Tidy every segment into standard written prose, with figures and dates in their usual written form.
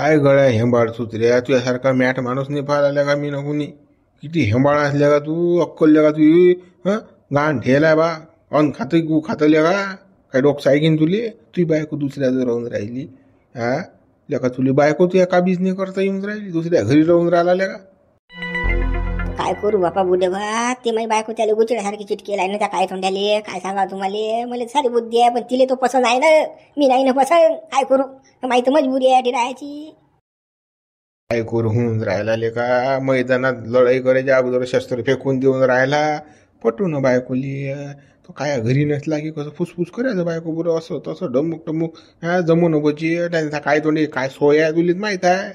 काय गळ्या हेंबाळ सुचल्या तुझ्यासारखा मॅट माणूस नाही पाहिला का मी ना कुणी. किती हेंबाळ असल्या का तू अक्कल का तू हं गाण ठेलाय बा अन खातं गु खातल्या का काय डोकं ऐकीन तुले. तुझी बायको दुसऱ्याचं राहून राहिली. हा लेका तुली बायको तू एका बीज नाही करता येऊन राहिली दुसऱ्या घरी राहून राहिला का. काय करू बापा बुडे बा ते माझी बायको त्याला गुचिड्यासारखी चिटकेल आहे ना त्या काय तोंड्याले काय सांगा तुम्हाला. मला सारी बुद्धी आहे पण तिले तो पसंत आहे ना. मी नाही ना पसंत काय करू माहिती मजबुरी आहे राहायची. काय करू होऊन राहिला लेका मैदानात लढाई करायच्या अगोदर शस्त्र फेकून देऊन राहिला. पटून बायकोली तो काय घरी नसला की कसं फुसफुस करायचं बायको बरं असं तसं डमुक टमुक हा जमून बची त्यांचा काय तोंडी काय सोय आहे तुलीच माहित आहे.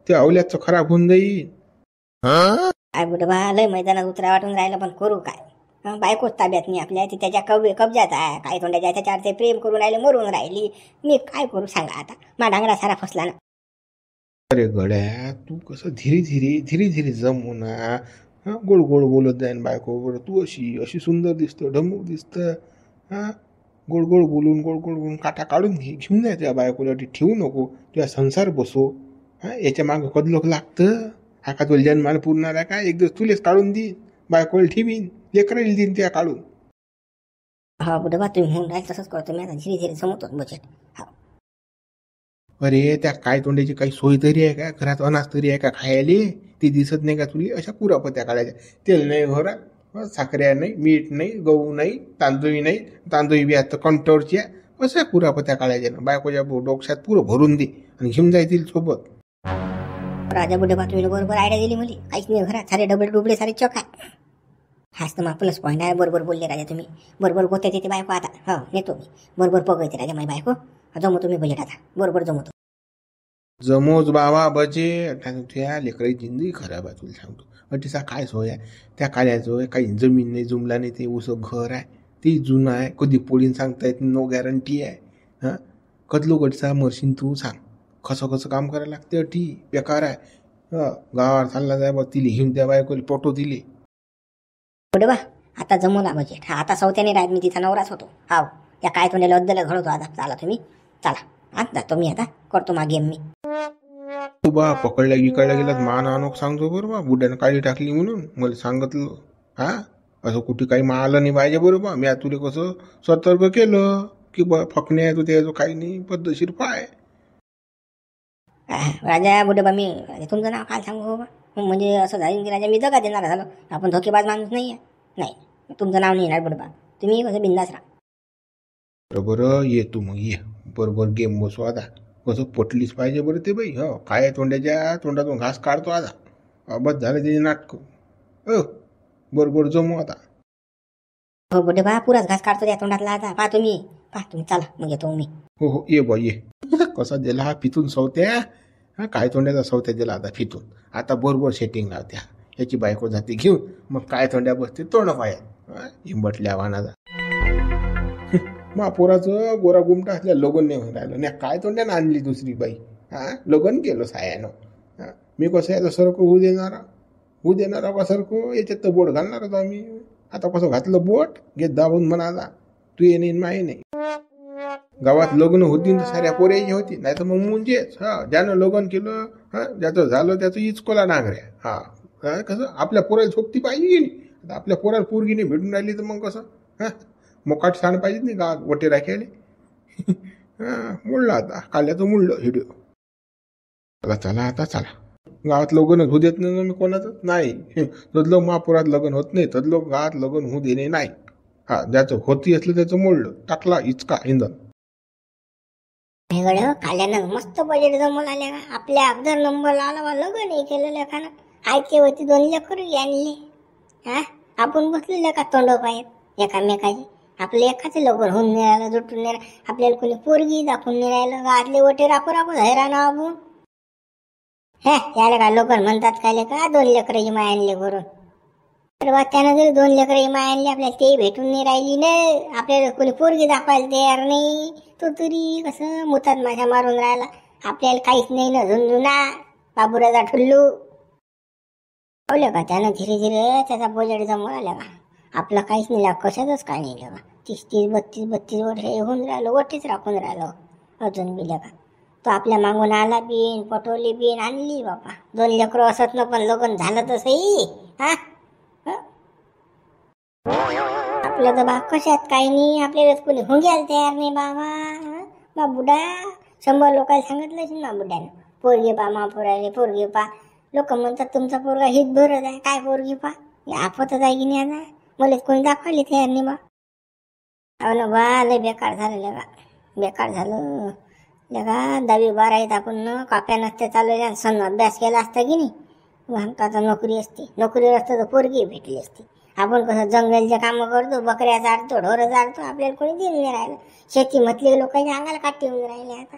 ते अवल्याचं खराब होऊन जाईल. काय बुडे बा लय मैदानात उतरा वाटून राहिलं पण करू काय. बायकोच ताब्यात नाही आपल्या ती त्याच्या कब्जात आहे काय तोंड्याच्या त्याच्यावर ते प्रेम करून राहिले मरून राहिली. मी काय करू सांगा आता मा डांगरा सारा फसला ना. अरे गड्या तू कसं धीरे धीरे जमू ना. गोड गोड बोलत जाईन बायको बरं तू अशी अशी सुंदर दिसतं ढमुक दिसतं. हा गोड गोड बोलून काटा काढून घेऊन जाय त्या बायकोला ठेवू नको तुझ्या संसार बसो. याच्या मागं कदलोक लागतं. हा का तुला जन्माला पुरणार आहे का एक दिवस तुलेच काढून देईन बायकोला ठेवीन लेकराला देईन त्या काढून. हा बुडे बा तुम्ही म्हणून राहील तसंच करतो मी आता धीरे जमवतो बजेट. हा अरे त्या काय तोंड्याची काही सोय तरी आहे का घरात अनाज तरी आहे का खायले. ती दिसत नाही का तुली अशा कुरापत्या काढायच्या. तेल नाही घरात साखऱ्या नाही मीठ नाही गहू नाही तांदूळ बी आता कंटोरची आहे अशा कुरापत्या काढायच्या ना. बायकोच्या डोक्यात पुरं भरून दे आणि घेऊन जायतील सोबत. राजा बुडे बा तुम्ही बरोबर आयडिया दिली मला. काहीच नाही घरात सारे डबल डुबले सारे चोख आहे. हाच तर मग प्लस पॉईंट आहे. बरोबर बोलले राजा तुम्ही. बरोबर गोत्यात येते बायको आता. हो नेतो मी बरोबर पगळते राजा माझी बायको. जमू तुम्ही बजेट आता बरोबर जमवतो. जमोच बाबा बजेट तुझ्या लेकराची जिंदगी खराब आहे तुला सांगतो. अटीसा काय सोय आहे त्या काळ्याचं काही जमीन नाही जुमला नाही ते उसं घर आहे ते जुनं आहे कधी पोळीन सांगता येत नो गॅरंटी आहे. हां कदलो गटचा मरशीन तू सांग कसं काम करायला लागते. अटी बेकार आहे. गावावर चालला जाय बा तिले हिंड द्या बायकोली पोटो दिले. बुडे बा आता जमवला बजेट. हा आता सौत्याने राहत मी तिचा नवराच होतो. हाव त्या काय तोंड्याला अद्दल घडवतो आता. चाला तुम्ही चला आता जातो मी आता करतो मा गेम मी. तू बा पकडल्या गिकडल्या गेलात मान आणूक सांगतो बरं बा बुड्यानं काळी टाकली म्हणून मला सांगितलं. हा असं कुठे काही मारलं नाही पाहिजे बरोबर. मी तुला कसं सतर्क केलं की बा फकणे आहे तू त्याचं काही नाही पद्धतशीर पाय. राजा बुडे बा मी तुमचं नाव काय सांगू बाबा. म्हणजे असं झालं की राजा मी जगा देणार झालो. आपण धोकेबाज माणूस नाही आहे. नाही तुमचं नाव नाही येणार बुडे बा. तुम्ही कसं बिंदास राहा. बरं ये तू मग ये बरोबर गेम बसू आता. कसं पटलीच पाहिजे बरं ते बाई. हो काय तोंडाच्या तोंडातून घास काढतो आता. बस झालं त्याचे नाटकं. बरोबर जमू आता. हो बुडे बा पुराच घास काढतो त्या तोंडातला आता. पहा तुम्ही चला मग येतो मी. हो ये बा ये. कसा दिला हा फितून सवत्या. हा काय तोंड्याचा सवत्या दिला आता फितून. आता बरोबर सेटिंग लावत्या. याची बायको जाते घेऊन मग काय तोंड्या बसते तोंड पायात हिंबटल्या वानाचा. पोराचं गोरा गुमटा असल्या लगन नाही होऊन राहिलं नाही काय तोंड्यानं आणली दुसरी बाई. लगन केलं सायानं. मी कसं याचं सरकं होऊ देणार का सरकं याच्यात तर बोट घालणारच आम्ही. आता कसं घातलं बोट घेत दाबून म्हणाला तू ये नाही माही नाही. गावात लग्न होती तर साऱ्या पोऱ्याची होती नाही तर मग मुंजेच. ज्यानं लग्न केलं ज्याचं झालं त्याचं इचकोला नांगऱ्या. कसं आपल्या पोराला सोबती पाहिजे की नाही. आता आपल्या पोराला पोरगीने भेटून राहिली तर मग कसं मोकाट सांड पाहिजेत नाही गावात वटे राखायले. मुळलं आता काल्याचं मुळलं व्हिडिओ. चला आता चला. गावात लग्न होऊ देत नाही मी कोणाचं नाही. तदलो महापुरात लग्न होत नाही तदलो गावात लग्न होऊ देणे नाही. ज्याचं होती असलं त्याचं मोडलं टाकला इचका इंधन. काल्यानं मस्त बजेट जमवून आल्या का आपल्या अगदर नंबर आला लग्न नाही केलं लेखानं. आयते होती 2 लेकर आणले. आपण बसलेलं का तोंड पाहिजे एकामेकाची. आपलं एकाच लग्न होऊन नाही राहिलं जुटून नाही राहिलं. आपल्याला कोणी पोरगी दाखवून नाही राहिलं. गावातले वटे राखू हैराण आपण. याला का लोक म्हणतात काय का 2 लेकराची माय आणले करून. तर बा त्यानं जरी 2 लेकराची माय आणली आपल्याला ते भेटून नाही राहिली नाही. आपल्याला कोणी पोरगी दाखवायला तयार नाही. तो तरी कसं मुतात माझ्या मारून राहिला. आपल्याला काहीच नाही ना झुंझुना बाबुराजा ठुल्लू. पावलं का त्यानं धीरे त्याचा बजेट जमवला का. आपला काहीच नाही कशातच काय नाही का. 30-32 वर्ष होऊन राहिलं वटीच राखून राहिलं अजून बिल्या का. तो आपल्या मागून आला बिन पटवली बिन आणली बाबा. 2 लेकरं असत ना पण लग्न झालं तर सही. हा आपलं तर बा कशात काही नाही. आपल्याला कोणी हुंग्याला तयार नाही बाबा. बा बुडा 100 लोकांना सांगितलं असेल ना बुड्यानं, पोरगी पा मा पोराले पोरगी पा. लोक म्हणतात तुमचा पोरगा हित भरत आहे, काय पोरगी पा. आपतच आहे की नाही आता. मला कोणी दाखवायला तयार नाही बा. हो ना बा, लय बेकार झालं लगा, बेकार झालं लगा. 10वी 12वीत आपण काप्या नसते चालवल्या, सण अभ्यास केला असता की नाही. आमचं आता नोकरी असते, नोकरी असतं तर पोरगी भेटली असती. आपण कसं जंगलचे कामं करतो, बकऱ्या चारतो, ढोरं चारतो, आपल्याला कोणी देऊन नाही राहिलं. शेती म्हटली लोकांच्या अंगाला काठी येऊन राहिले आता.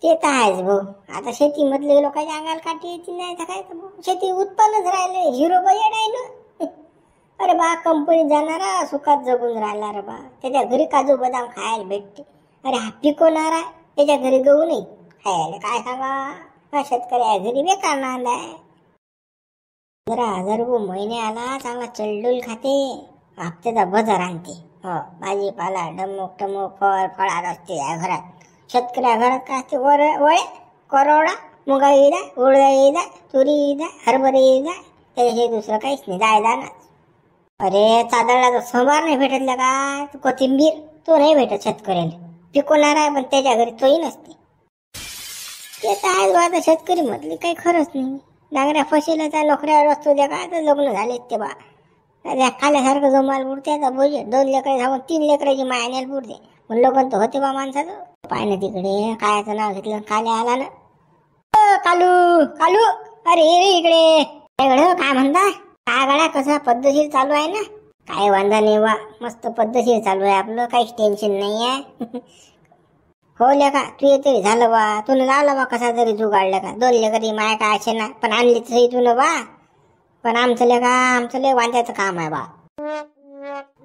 ते तर आहेच भाऊ. आता शेती मधले लोकांच्या अंगाला काठी येते नाही तर काय. तर शेती उत्पन्नच राहिले, 0 बजेट आहे ना. अरे बा कंपनीत जाणारा सुखात जगून राहिला रे बा. त्याच्या घरी काजू बदाम खायला भेटते. अरे हा पिकवणारा त्याच्या घरी गहू नाही खायला. काय सांगा हा शेतकरी घरी बेकार नांद आहे. 15,000 रुपये महिने आला, चांगला चलडूल खाते, हप्त्याचा बाजार आणते. हो भाजीपाला डमक टमक फळात असते या घरात. शेतकऱ्या घरात काय असते, वळे करोडा, मुगा येदा, उडदा येदा, तुरी येदा, हरभरे येदा, त्याच्याशिवाय दुसरं काहीच नाही. दायदाना. अरे चादळला तर संभार नाही भेटत का, कोथिंबीर तो नाही भेटत शेतकऱ्याला. पिकवणारा आहे पण त्याच्या घरी तोही नसते. ते तर आहेच बा. आता शेतकरी म्हटली काही खरंच नाही. डांगऱ्या फसेला त्या नोकऱ्यावर असतो त्या काय तर लग्न झालेत ते बा. खाल्यासारखं जमायला पुरते. आता बोलले 2 लेकरं झालं, 3 लेकराची माया न्यायला पुरते. पण लग्न तर होते बा माणसाचं. पाय ना तिकडे कायचं नाव घेतलं, काल्या आला ना. कालू कालू, अरे रे इकडे. काय म्हणता, काय गड्या कसं पद्धतशीर चालू आहे ना. काय वांधा नाही बा, मस्त पद्धतशीर चालू आहे आपलं, काहीच टेन्शन नाही आहे. हो लेका तू येतरी झालं बा. तुला लावला बा कसा तरी जुगाडलं का. 2 लेकरी माया काय असे ना, पण आणली तरी तुला बा. पण आमचं लय वांद्याचं काम आहे बा.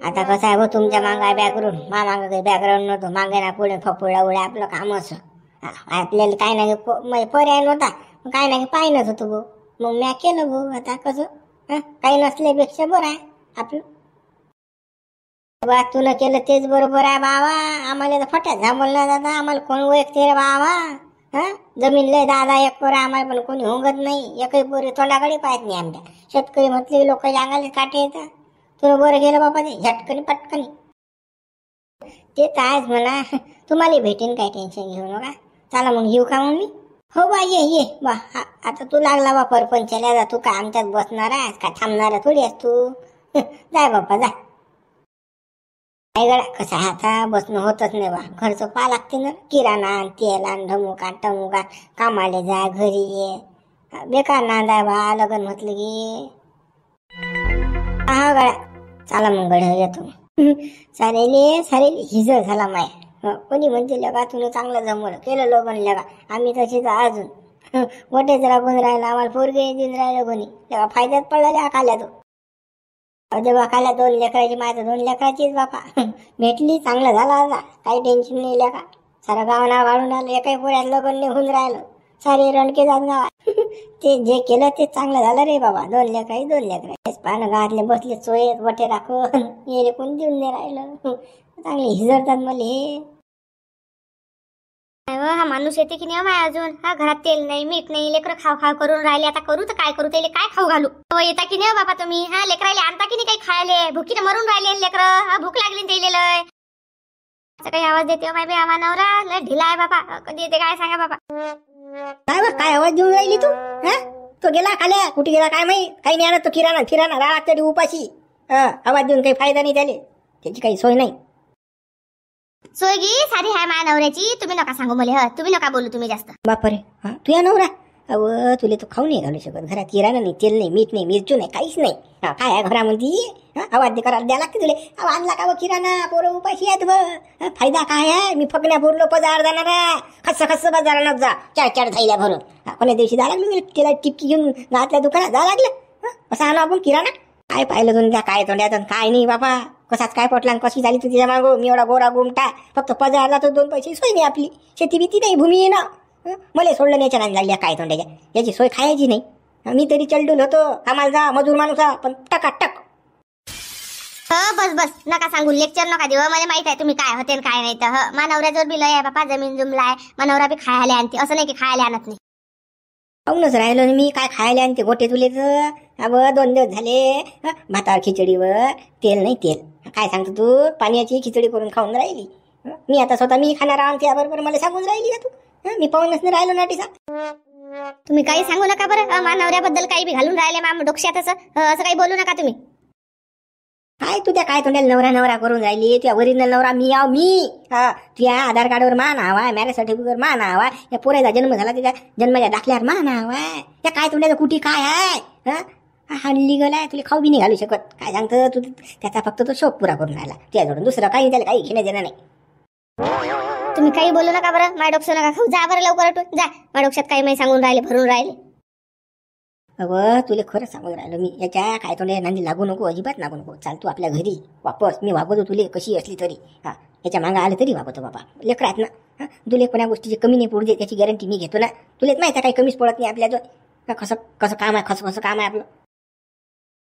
आता कसं आहे भाऊ, तुमच्या मागा बॅकग्राऊंड, मा मागं काही बॅकग्राऊंड नव्हतं. मागे ना पुढे फपुळा उड्या आपलं काम असं. आपल्याला काय नाही पर्याय नव्हता, काय नाही पाहिनच होतं भाऊ. मग म्या केलं भाऊ. आता कसं काही नसल्यापेक्षा बरं आहे आपलं. बा तुला केलं तेच बरोबर आहे बाबा. आम्हाला तर फट्यात झांबल ना दादा. आम्हाला कोण ओळखते रे बाबा. जमीन लय 10 एकर आम्हाला, पण कोणी होंगत नाही. एकही पोरी तोंडाकडे पाहत नाही आमच्या. शेतकरी म्हटले लोक अंगाला काटे येतात. तुला बरं गेलं बाबा ते झटकनी पटकनी. ते तर आहेच म्हणा. तुम्हाला भेटेन, काही टेन्शन घेऊ नका. चला मग येऊ का मग मी. हो बा ये बा. आता तू लागला बा परपंचाला जा. तू काय आमच्यात बसणार आहेस का, थांबणार थोडी आहेस तू. जाय बाप्पा जा. काय गड्या कसं आहे आता बसणं होतच नाही बा. घरचं पा लागते ना. किराणा तेल आण, ढमुका टमुका, कामाले जा घरी ये. बेकार नांद आहे बा लग्न म्हटलं की. हा गड्या चला मग गड्या येतो. सारेले हिजर झाला माय. कोणी म्हणते लगा तुला चांगलं जमवलं केलं लग्न लगा. आम्ही तशीच अजून वटेच राबून राहिला. आम्हाला पोरगे देऊन राहिलं कोणी लगा. फायद्यात पडला खाल्या तो. अरे बा खाल्या 2 लेकराची माय तर 2 लेकराचीच बापा. भेटली चांगलं झालं आता, काही टेन्शन नाही लेका. सारं गाव नाव काढून राहिलं. एकाही पोऱ्यात लग्न निघून राहिलं. सारे रणके जात गावात. ते जे केलं ते चांगलं झालं रे बाबा. 2 लेकरा पानं गावातले बसले चोयत वटे राखून. ये कोण देऊन नाही राहिलं. चांगले हिजरतात मला हे. हा माणूस येते की नाही माय अजून. हा घरात तेल नाही मीठ नाही. लेकर खाव खाव करून राहिले. आता करू तर काय करू, त्याला काय खाऊ घालू. येता की नाही बाबा तुम्ही. हा लेकराले आणता की नाही काही खायले. भुकीने मरून राहिले लेकर. हा भूक लागली त्याला लय. काही आवाज देते माय बे आम्हा नवरा लय ढिला आहे बाबा. कधी येते काय सांगा बाबा. काय आवाज देऊन राहिली तू. तो गेला खाल्या कुठे गेला काय माहिती. काही नाही आणत तो किराणा राळा तरी उपाशी. आवाज देऊन काही फायदा नाही त्याले. त्याची काही सोय नाही. सोयगी सारी हाय माझ्या नवऱ्याची. तुम्ही नका सांगू मला. तुम्ही नका बोलू तुम्ही जास्त. बापरे तू या नवरा. अव तुला तो खाऊ नाही घालू शकत. घरात किराणा नाही, तेल नाही, मीठ नाही, मिरचू नाही, काहीच नाही. काय आहे घरामध्ये. आवाज करायला द्या लागते तुले. आणला का किराणा पोरं उपाशी आहेत ब. फायदा काय आहे. मी फकण्या भरलो बाजार जाणार आहे. खस्स बाजारात जा 4 थैल्या भरून. कोण्या दिवशी जा लागलो मी तिला टिपकी घेऊन गावातल्या दुकानात जा लागलं. कसं आणू आपण किराणा. काय पाहिलं तुम्ही त्या काय तोंड्यात काय नाही बाबा. कसाच काय पटला कशी झाली तू तिच्या मागो. मी एवढा गोरा गोमटा फक्त पजारला तर 2 पैसे सोय नाही आपली. शेती भीती नाही, भूमी आहे ना. मला सोडलं न्यायच्या नाही लागल्या काय तोंड्याच्या. याची सोय खायची नाही. मी तरी चलडूल होतो. कामाला जा मजूर माणूस पण टकाटक. बस बस नका सांगू, लेक्चर नका देऊ. मला माहित आहे तुम्ही काय होते आणि काय नाही. तर मा नवऱ्याजवळ बी लय आहे बापा, जमीन जुमला आहे. मा नवरा बी खायला आणते, असं नाही की खायला आणत नाही. पाहूनच राहिलो मी काय खायला आणि ते गोटे तुलेच. अगं 2 दिवस झाले भातावर खिचडीवर तेल नाही तेल. काय सांगतो तू, पाण्याची खिचडी करून खाऊन राहिली. मी आता स्वतः मी खाणार आहे त्याबरोबर मला सांगून राहिली का तू? मी पाहूनच नाही राहिलो नाटीचा. तुम्ही काही सांगू नका बरं. मा नवऱ्याबद्दल काही बी घालून राहिले मा डोक्यात असं काही बोलू नका तुम्ही. काय तू त्या काय तोंडाला नवरा नवरा करून राहिली? तुझ्या ओरिजिनल नवरा मी आव मी. तुझ्या आधार कार्डवर मा नाव आहे, मॅरेज सर्टिफिकेटवर मा नाव आहे, या पोराचा जन्म झाला त्याच्या जन्माच्या दाखल्यावर मा नाव आहे. त्या काय तोंडाचं कुठे काय आहे? हा लिगल आहे, तुला खाऊ बी नाही घालू शकत. काय सांगतं तू? त्याचा फक्त तो शौक पुरा करून राहिला तुझ्याजवळ, दुसरं काही त्याला काही घेणं देणं नाही. तुम्ही काही बोलू नका बरं. माझ्या डोक्यात नका खाऊ. जा बरं लवकर उठून जा. माझ्या डोक्यात काही नाही सांगून राहिले, भरून राहिले. अगं तुला खरंच सांगून राहिलो मी, याच्या काय तोंडे नांदी लागू नको, अजिबात लागू नको. चाल तू आपल्या घरी वापस. मी वागवतो तुले कशी असली तरी. याच्या मागं आलं तरी वागवतो बाबा. लेकरात ना तुले कोणा गोष्टीची कमी नाही पडू दे, त्याची गॅरंटी मी घेतो ना. तुलाच माहिती आहे काही कमीच पडत नाही आपल्याजवळ. कसं कसं काम आहे, कसं काम आहे आपलं.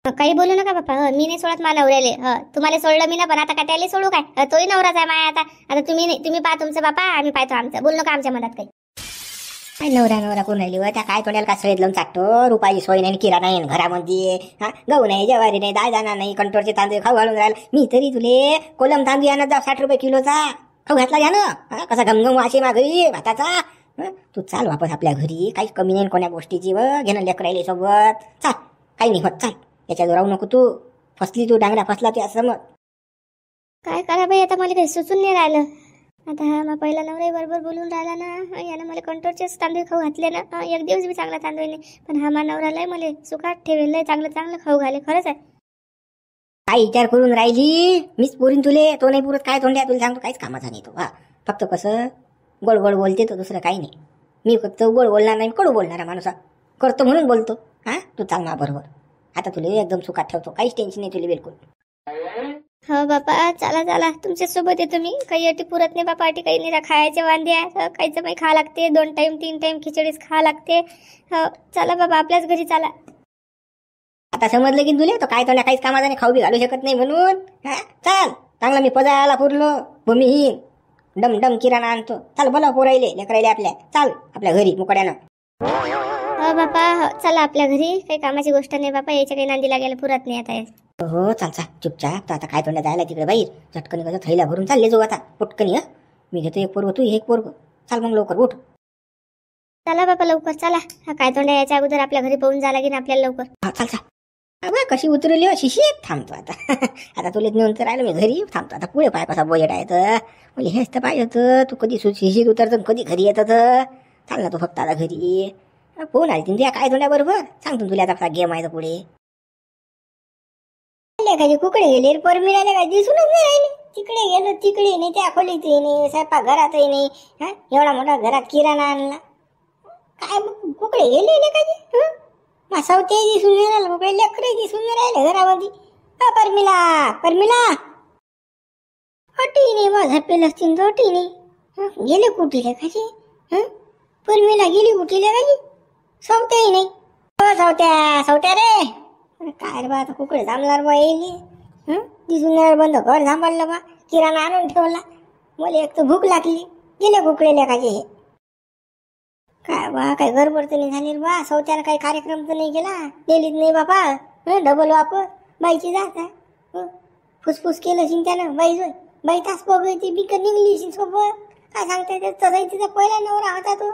काही बोलू नका बापा. मी नाही सोडत मा नवऱ्याले. तुम्हाला सोडलं मी ना, पण आता काय त्याला सोडू काय? तोही नवराच आहे माया. आता तुम्ही पहा तुमचं बापा, आम्ही पाहतो आमचं. बोलू नका आमच्या मनात काही. काय नवरा नवरा कोण राहिली व? त्या काय तोंडाला काय सळेत लावून चाटतो? रुपाई सोय नाही, किरा नाही घरामध्ये. गहू नाही, ज्वारी नाही, डाळ दाणा नाही, कंट्रोलचे तांदूळ खाऊ घालून राहिला. मी तरी तुले कोलम तांदूळ आणत जा 60 रुपये किलोचा. खाऊ घातला घ्या ना. कसा घमघम वाशे माघरी भाताचा. तू चाल वापस आपल्या घरी. काही कमी नाही कोण्या गोष्टीची व घेणं लेकरायले सोबत. चाल, काही नाही होत. चाल, त्याच्याजवळ राहू नको तू. फसली तू, डांगरा फसला त्या समज. काय करा बाई आता, मला काही सुचून नाही राहिलं. आता हा मा पहिला नवरा बरोबर बोलून राहिला ना, यानं मला कंट्रोलचेच तांदूळ खाऊ घातले ना. एक दिवस बी चांगला तांदूळ नाही, पण हा मा नवरालाय मला सुखात ठेवेल, चांगलं चांगलं खाऊ घाले. खरंच आहे. काय विचार करून राहिली? मीच पुरीन तुले, तो नाही पुरत. काय तोंड्या तुला सांगतो, काहीच कामाचा नाही तो. फक्त कसं गोड गोड बोलते तो, दुसरं काही नाही. मी फक्त गोड बोलणार नाही, कडू बोलणारा माणूस करतो म्हणून बोलतो. तू चाल मा बरोबर. आता तुला एकदम सुखात ठेवतो, काहीच टेन्शन नाही तुला बिलकुल. हो बापा, चला चला, तुमच्या सोबत येतो मी. काही अटी पुरत नाही बापा, अटी काही नाही. खायचे वांदे आहे, काहीच बाई खा लागते. 2 टाइम 3 टाइम खिचडीच खा लागते. हो चला बाबा, आपल्याच घरी चला. आता समजलं की तुले तो काय तोंड्या काहीच कामाचा नाही, खाऊ बी घालू शकत नाही म्हणून. चाल, चांगला मी पजायला पुरलो, भूमिहीन डम डम किराणा आणतो. चाल बोला पोरायले लेकरायले आपल्या. चाल आपल्या घरी मुकड्यानं. हो बापा, हो चला आपल्या घरी. काही कामाची गोष्ट नाही बापा, याच्या काही नांदी लागायला पुरत नाही आता. हो चाल चाल चुपचाप. आता काय तोंड्या जायला तिकडे बाहेर झटकन कसं थैला भरून चालले जाऊ आता पटकन. मी घेतो एक पोरग, तू एक पोरग. चाल मग लवकर उठ. चला बापा लवकर चला. हा काय तोंड्या याच्या अगोदर आपल्या घरी पाहून जा लागेल आपल्याला लवकर. चाल चाल. अगं कशी उतरली हो शिशीत. थांबतो आता. आता तुला नेऊन तर राहिलो मी घरी. थांबतो आता. पुढे पाय कसा बोजट आहे तर मला हेच तर पाहिजे होतं. तू कधी शिशीत उतरतं कधी घरी येतं तर. चाल ना तू फक्त आता घरी. फोन आली तुझ्या काय तोंड्या बरोबर. सांगतो तुला आता गेम आहे तर पुढे. लेखाची कुकडे गेले पर मिळाले काय दिसूनच नाही राहिले. तिकडे गेलो तिकडे नाही, त्या खोलीतही नाही, स्वयंपाक घरातही नाही. एवढा मोठा घरात किराणा आणला. काय कुकडे गेले लेखाची. मासावते दिसून नाही राहिलं, कुकडे लेकरे दिसून नाही राहिले घरामध्ये. परमिला परमिला हटी नाही, मग झपेल असतील तर हटी नाही. गेले कुठे लेखाची. परमिला गेली कुठे लेखाची. सवत्याही नाही. सवत्या सवत्या रे. काय रे बा, आता कुकडे थांबणार बा येईल. दिसून नाही बंद घर थांबवलं बा, किराणा आणून ठेवला. मला एक तर भूक लागली. गेले कुकडे लेखाचे हे. काय बा, काही गडबड तर नाही झाली बा. सवत्याला काही कार्यक्रम तर नाही केला. गेलीच नाही बापा. डबल वापर बाईची जात आहे. फुसफुस केलं शिन त्यानं. बाई तास बघायची बिकट निघली सोबत. काय सांगताय तसंही तिचा पहिला नवरा होता तो.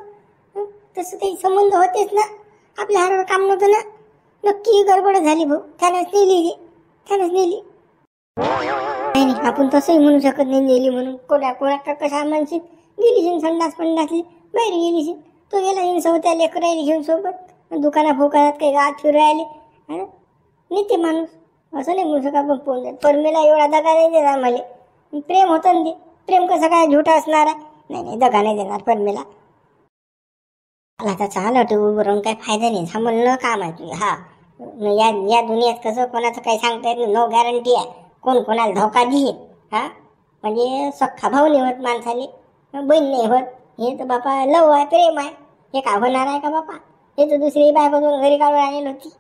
तसं काही संबंध होतेच ना. आपल्या हारावर काम नव्हतं ना. नक्की गडबड झाली भाऊ. त्यानंच नेली. नाही आपण तसंही म्हणू शकत नाही नेली म्हणून. कोणा कशा म्हणशील गेली संडास पंडासली बाहेर गेली. तो गेला सवत्या लेकरायला घेऊन सोबत. दुकाना फुकानात काही गावात फिरू राहिले. नेते माणूस असं नाही म्हणू शकत. पण पोन जाईल परमेला एवढा दगा नाही देणार मला. प्रेम होतं ना ते. प्रेम कसं काय झुटा असणार आहे. नाही दगा नाही देणार परमेला. आता चाल उभं राहून काही फायदा नाही. थांबलं काम आहे तुझ्या. या दुनियात कसं कोणाचं काही सांगता येत नाही. नो गॅरंटी आहे. कोण कोणाला धोका देईल. म्हणजे सख्खा भाऊ नाही होत माणसाले, बहीण नाही होत. हे तर बापा लव आहे, प्रेम आहे. हे काय होणार आहे का बापा. हे तर दुसरी बायकोतून घरी काढून आणली होती.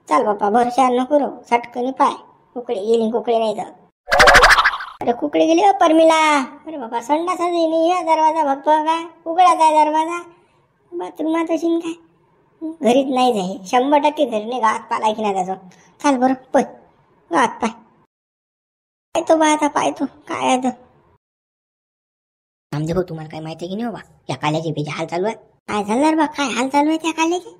चाल बापा भरशा नको राहू. सटकनी पाय कुकडे गेली, कुकडे नाही तर अरे कुकडे गेली हो परमिला. अरे बाबा संडास नाही आहे, दरवाजा फक्त काय उघडाच आहे दरवाजा. बाथरूमात असेल काय, घरीच नाही जाईल 100% घरी नाही. गावात पाला की नाही त्याचं. चाल बरं पण गावात पाहतो बा, आता पाहतो काय आहे तर. नामदेव तुम्हाला काय माहिती आहे की नाही बाबा, या काल्याचे बेचे हाल चालू आहे. काय झालं रे बा, काय हाल चालू आहे त्या काल्याचे?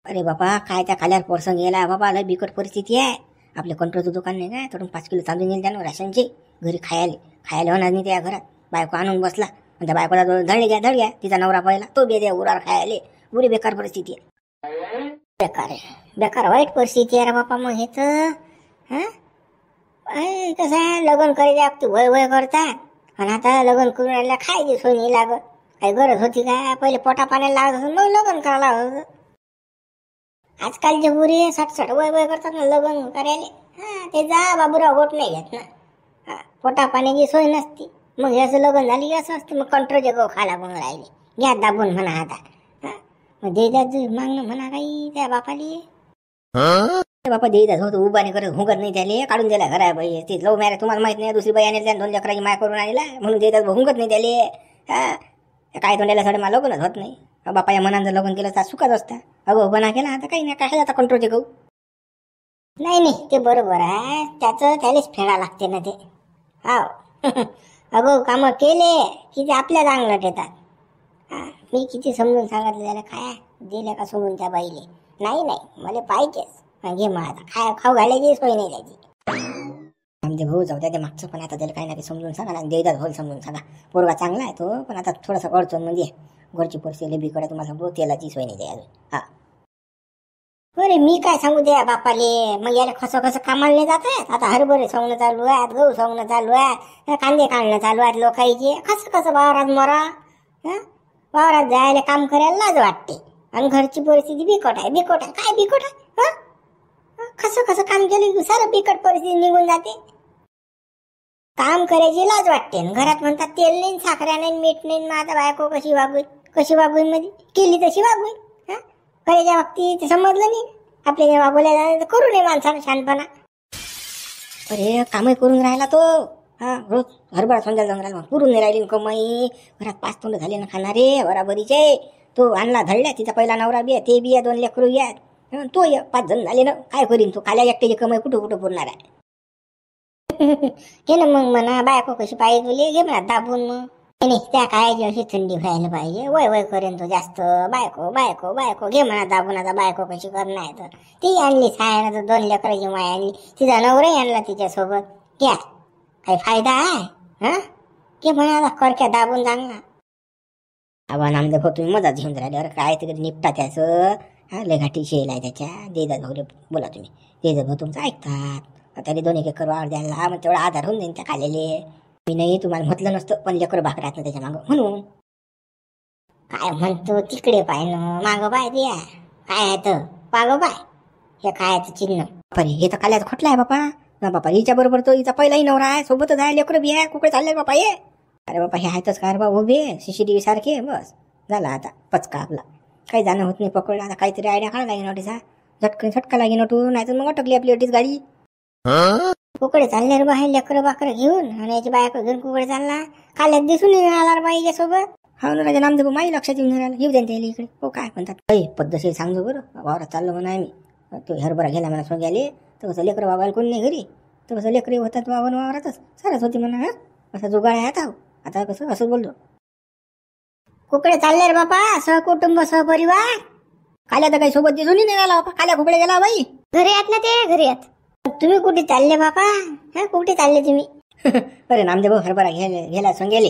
अरे बाबा काय त्या काल्यावर प्रसंग गेला बाबा, लय बिकट परिस्थिती आहे. आपल्या कंट्रोलचं दुकान नाही काय, थोडून 5 किलो तांदूळ नेल त्यानं राशनचे, घरी खायला होणार नाही त्या घरात. बायको आणून बसला आणि त्या बायकोला धडे घ्या तिचा नवरा पहिला तो बे द्या उरार खायला. पुरी बेकार परिस्थिती आहे. बेकार आहे, बेकार वाईट परिस्थिती आहे रे बापा. मग हे तर कसं आहे, लग्न करायच्या बाबतीत वय वय करतात आणि आता लग्न करून राहिला खायची सोय नाही लागत. काही गरज होती काय, पहिले पोटा पाण्याला लागत होतं मग लग्न करायला लागत होतं. आजकालचे पुरी 60 वय वय करतात ना लग्न करायला. ते जा बाबूराव गोट नाही घेत ना. पोटा पाण्याची सोय नसती, मग हे असं लग्न झाली असं असतं. मग कंट्रोलचे गो खाला म्हणून राहिले, घ्या दाबून म्हणा आता. मग देतात मागणं म्हणा काही त्या बापाली. बापा देईदाच होतो उभाने करत हुंगत नाही त्याले, काढून दिला घरा बाई. ते लव मॅरेज तुम्हाला माहित नाही, दुसरी बाई आणली त्याने 2 लेकराची माय करून आणला म्हणून देतात हुंगत नाही त्याले. काय तोंडाला साडे मला लग्नच होत नाही. बापा या मनानं जर लग्न केलं तर सुखाच असता. अगो बना केला आता काही नाही, काय आता कंट्रोलचे गहू. नाही ते बरोबर आहे, त्यालाच फेडा लागते ना ते. हाव अगो कामं केले की ते आपल्या चांगलं येतात. मी किती समजून सांगितलं त्याला, काय दिलं का सोडून त्या बाईले. नाही मला पाहिजेच. घे मग आता खाऊ घालायची सोय नाही त्याची. आमचे भाऊ जाऊ द्या ते मागचं, पण आता त्याला काही नाही समजून सांगा ना, देईदाच होल समजून सांगा. पोरगा चांगला आहे तो, पण आता थोडासा अडचण म्हणजे घरची परिस्थिती बिकडे तुम्हाला सांगतो, तेलाची सोय नाही द्या अजून. अरे मी काय सांगू द्या बापाले, मग याला कसं कामाला नाही जात आहेत. आता हरभरे सोंगणं चालू आहेत, गहू सोंगणं चालू आहे, कांदे काढणं चालू आहेत लोकांचे. कसं वावरात मरा, वावरात जायला काम करायला लाज वाटते. आणि घरची परिस्थिती बिकट आहे. काय बिकट आहे? कसं काम केलं की सारं बिकट परिस्थिती निघून जाते. काम करायची लाज वाटते, घरात म्हणतात तेल नाही, साखऱ्या नाही, मीठ नाही. मग आता बायको कशी वागून मध्ये केली तशी वागून. करायच्या बाबतीत समजलं नाही, आपल्या वागवल्या करू नये माणसानं शहाणपणा. अरे कामही करून राहिला तो. रोज हरभरा सोंजायला जाऊन राहिला, पुरून नाही राहिली कमाई. घरात 5 तोंड झाले ना खाणारे बराबरीचे. तो आणला धडल्या, तिचा पहिला नवरा बी आहे, ते बी आहे, 2 लेकरू आहेत. तो 5 जण झाले ना, काय करीन तो. खाल्या एकट्याची कमाई कुठं पुरणार आहे. घे ना मग म्हणा, बायको कशी पाहिजे तुले, घे म्हणा दाबून. मग नाही त्या काळाची अशी थंडी व्हायला पाहिजे, वय करेन तो जास्त. बायको घे म्हणा दाबून. आता बायको कशी करणार आहे तर ती आणली सायना तर 2 लेकराची माय आणली, तिचा नवराही आणला तिच्यासोबत. घ्या काही फायदा आहे घे म्हणा आता करक्या दाबून चांगला. आबा नामदेव भाऊ तुम्ही मजाच घेऊन राहिले. अरे काय तिकडे निपटा त्याचं. लय घाटी शेल आहे त्याच्या. देदात भाऊ बोला तुम्ही, देदात भाऊ तुमचं ऐकतात. त्याला 2 एकर वावर द्यायला मग तेवढा आधार होऊन जाईल त्या खालेले. मी नाही तुम्हाला म्हटलं नसतं, पण लेकर भाकरात ना त्याच्या मागं म्हणून. काय म्हणतो तिकडे पाय ना, मागं पाय द्या काय आहे तर मागं पाय. हे काय चिन्ह. अरे हे तर काल्याच खोटला आहे बापा. हिच्या बरोबर तो हिचा पहिलाही नवरा आहे, सोबतच आहे, लेकर बी आहे, कुकडे चालले बापा ये. अरे बापा हे आहेतच का रे बा उभे CCTV सारखे. बस झाला आता पचका आपला, काही जाणं होत नाही. पकडलं आता काहीतरी आयडिया काढा लागेल नोटीसा, झटका लागेल नोटू, नाही तर मग अटकली आपली अटीच गाडी. कुकडे चालले रे बाहेर लेकर बाकर घेऊन, आणि याची बायको घेऊन कुकडे चालला. काल्यात दिसून आला बाईच्या सोबत. हा ना राजा नामदेव माई लक्षात येऊन राहिला. घेऊ द्या त्याला इकडे. हो काय म्हणतात काही पद्धतशीर सांगतो बरं. वावरात चाललो म्हणा आम्ही, तो हरभरा गेला म्हणा सोंग्याले, तर कसं लेकर बाबाला कोणी नाही घरी, तर कसं लेकरी होतात वावरातच सारच होती म्हणा. असा जुगाड आहे आता कसं असं बोलतो. कुकडे चालले रे बापा, सहकुटुंब सहपरिवार. काल्या तर काही सोबत दिसून नाही राहिला बापा. काल्या कुकडे गेला बाई. घरी आहेत ना ते, घरी आहेत. तुम्ही कुठे चालले बापा, कुठे चालले तुम्ही? अरे नामदेव हरभरा घ्यायला सोंगेले.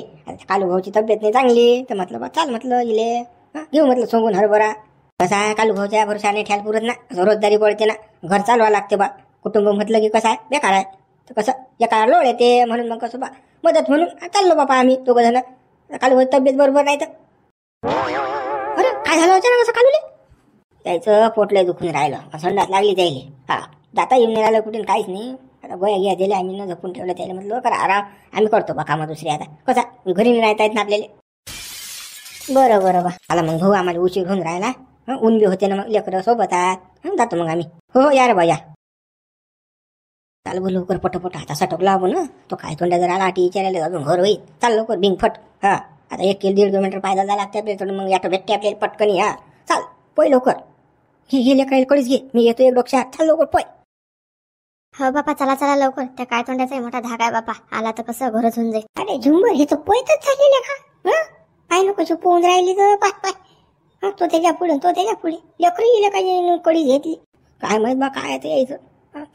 कालू भाऊची तब्येत नाही चांगली, तर म्हटलं बा चाल म्हटलं इले घेऊ म्हटलं सोंगून हरभरा. कसा आहे कालू भाऊच्या भरोशाने ठ्याल पुरत ना, रोजदारी पडते ना, घर चालवा लागते बा. कुटुंब म्हटलं की कसं आहे बेकार आहे, तर कसं एका लोळ येते, म्हणून मग कसं बा मदत म्हणून चाललो बापा आम्ही 2 जण. कालू भाऊ तब्येत बरोबर नाही तर. अरे काय झालं होतं ना कसं कालूले? त्याचं पोटलंय दुखून राहिलं, संडास लागली त्याला. जाता येऊन नाही राहिलं कुठे, काहीच नाही. आता गोया घ्या दिले आम्ही, न झोपून ठेवलं त्याला. म्हटलं करा आराम, आम्ही करतो बा कामं दुसरी. आता कसा घरी नाही राहता येत ना आपल्याला. बरं बा. आला मग भाऊ, आम्हाला उशीर होऊन राहिला. ऊन बी होते ना, मग लेकरं सोबत आहात. जातो मग आम्ही. हो या रे बा या. चाल बरं लवकर पटपट आता सटकला आपण तो काय तोंड्या जर आला आठी विचारायला अजून घर होईल. चाल लवकर बिंग फट. हा आता 1 किलोमीटर पायदल जायला लागते आपल्याला. थोडं मग ऑटो भेटते आपल्याला पटकनी. हा चाल पोय लवकर. घे लेकराला कडीच घे. मी येतो एक डोक्यात. चाल लवकर पोय. हो बापा चला चला लवकर. त्या काय तोंड्याचा मोठा धागा आहे बापा. आला तर कसं घरच होऊन जाईल. अरे झुंबर हे तर पोयतच झालेले का? पाय नको पोहून राहिली तर पाय पाय. तो त्याच्या पुढे तो त्याच्या पुढे लेकरी काही कडी घेतली. काय माहित बा काय ते यायचं.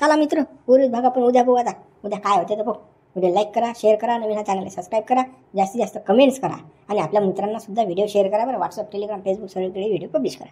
चला मित्र उरीत भाग आपण उद्या बघू. आता उद्या काय होते तर बघ. व्हिडिओ लाईक करा, शेअर करा, नवीन हा चॅनल सबस्क्राईब करा, जास्तीत जास्त कमेंट्स करा आणि आपल्या मित्रांना सुद्धा व्हिडिओ शेअर करा बरं. व्हॉट्सअप, टेलिग्राम, फेसबुक सगळीकडे व्हिडिओ पब्लिश करा.